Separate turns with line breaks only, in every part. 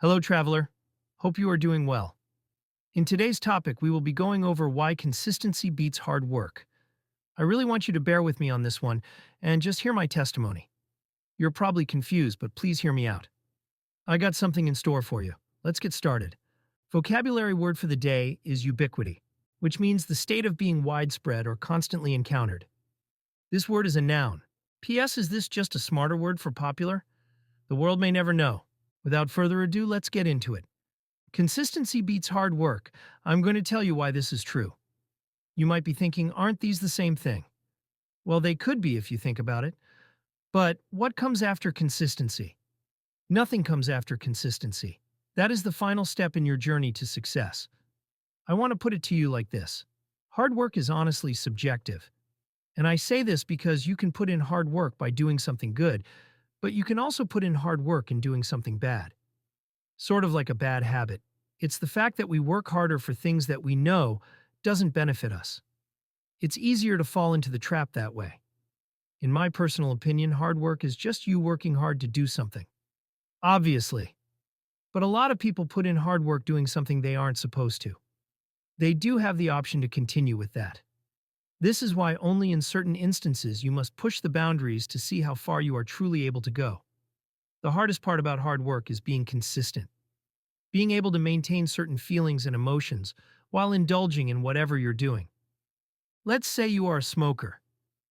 Hello, traveler. Hope you are doing well. In today's topic, we will be going over why consistency beats hard work. I really want you to bear with me on this one and just hear my testimony. You're probably confused, but please hear me out. I got something in store for you. Let's get started. Vocabulary word for the day is ubiquity, which means the state of being widespread or constantly encountered. This word is a noun. P.S. Is this just a smarter word for popular? The world may never know. Without further ado, let's get into it. Consistency beats hard work. I'm going to tell you why this is true. You might be thinking, aren't these the same thing? Well, they could be if you think about it. But what comes after consistency? Nothing comes after consistency. That is the final step in your journey to success. I want to put it to you like this. Hard work is honestly subjective. And I say this because you can put in hard work by doing something good, but you can also put in hard work in doing something bad. Sort of like a bad habit. It's the fact that we work harder for things that we know doesn't benefit us. It's easier to fall into the trap that way. In my personal opinion, hard work is just you working hard to do something. Obviously. But a lot of people put in hard work doing something they aren't supposed to. They do have the option to continue with that. This is why only in certain instances you must push the boundaries to see how far you are truly able to go. The hardest part about hard work is being consistent. Being able to maintain certain feelings and emotions while indulging in whatever you're doing. Let's say you are a smoker.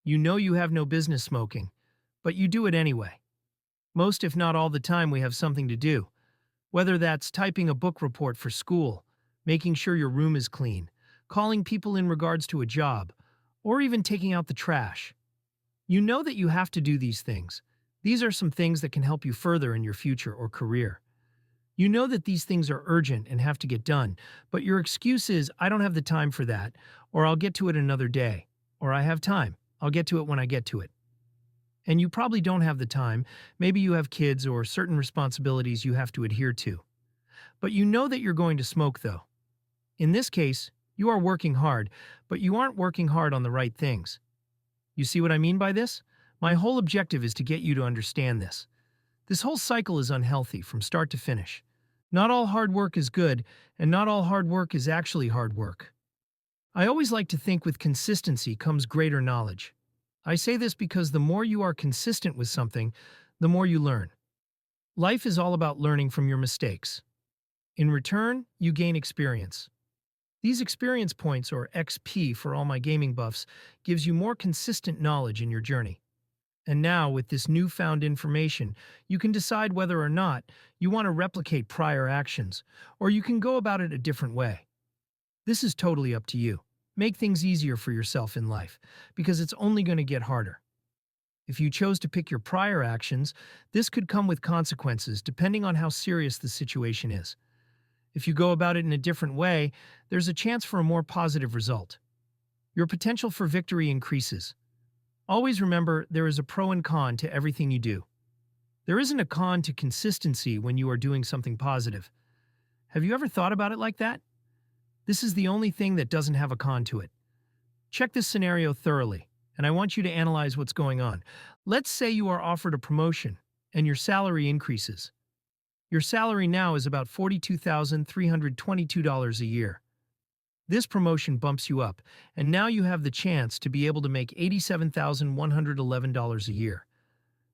You know you have no business smoking, but you do it anyway. Most, if not all the time, we have something to do. Whether that's typing a book report for school, making sure your room is clean, calling people in regards to a job, or even taking out the trash. You know that you have to do these things. These are some things that can help you further in your future or career. You know that these things are urgent and have to get done, but your excuse is, I don't have the time for that, or I'll get to it another day, or I have time, I'll get to it when I get to it. And you probably don't have the time, maybe you have kids or certain responsibilities you have to adhere to. But you know that you're going to smoke though. In this case, you are working hard, but you aren't working hard on the right things. You see what I mean by this? My whole objective is to get you to understand this. This whole cycle is unhealthy from start to finish. Not all hard work is good, and not all hard work is actually hard work. I always like to think with consistency comes greater knowledge. I say this because the more you are consistent with something, the more you learn. Life is all about learning from your mistakes. In return, you gain experience. These experience points, or XP for all my gaming buffs, gives you more consistent knowledge in your journey. And now, with this newfound information, you can decide whether or not you want to replicate prior actions, or you can go about it a different way. This is totally up to you. Make things easier for yourself in life, because it's only going to get harder. If you chose to pick your prior actions, this could come with consequences depending on how serious the situation is. If you go about it in a different way, there's a chance for a more positive result. Your potential for victory increases. Always remember, there is a pro and con to everything you do. There isn't a con to consistency when you are doing something positive. Have you ever thought about it like that? This is the only thing that doesn't have a con to it. Check this scenario thoroughly, and I want you to analyze what's going on. Let's say you are offered a promotion, and your salary increases. Your salary now is about $42,322 a year. This promotion bumps you up, and now you have the chance to be able to make $87,111 a year.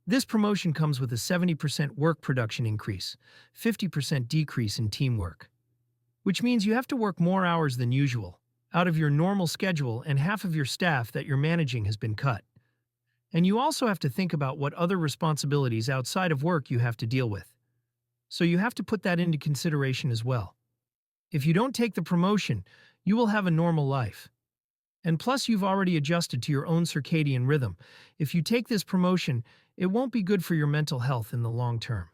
This promotion comes with a 70% work production increase, 50% decrease in teamwork. Which means you have to work more hours than usual, out of your normal schedule, and half of your staff that you're managing has been cut. And you also have to think about what other responsibilities outside of work you have to deal with. So you have to put that into consideration as well. If you don't take the promotion, you will have a normal life. And plus, you've already adjusted to your own circadian rhythm. If you take this promotion, it won't be good for your mental health in the long term.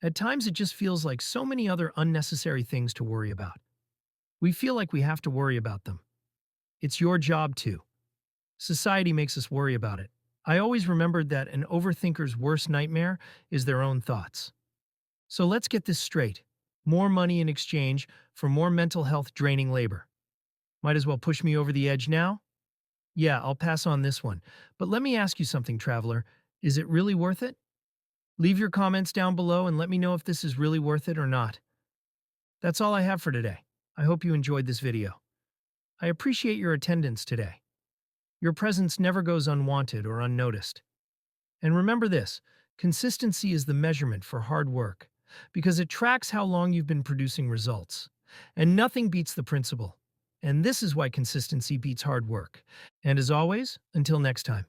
At times, it just feels like so many other unnecessary things to worry about. We feel like we have to worry about them. It's your job too. Society makes us worry about it. I always remembered that an overthinker's worst nightmare is their own thoughts. So let's get this straight. More money in exchange for more mental health draining labor. Might as well push me over the edge now? Yeah, I'll pass on this one. But let me ask you something, traveler. Is it really worth it? Leave your comments down below and let me know if this is really worth it or not. That's all I have for today. I hope you enjoyed this video. I appreciate your attendance today. Your presence never goes unwanted or unnoticed. And remember this, consistency is the measurement for hard work, because it tracks how long you've been producing results. And nothing beats the principle. And this is why consistency beats hard work. And as always, until next time.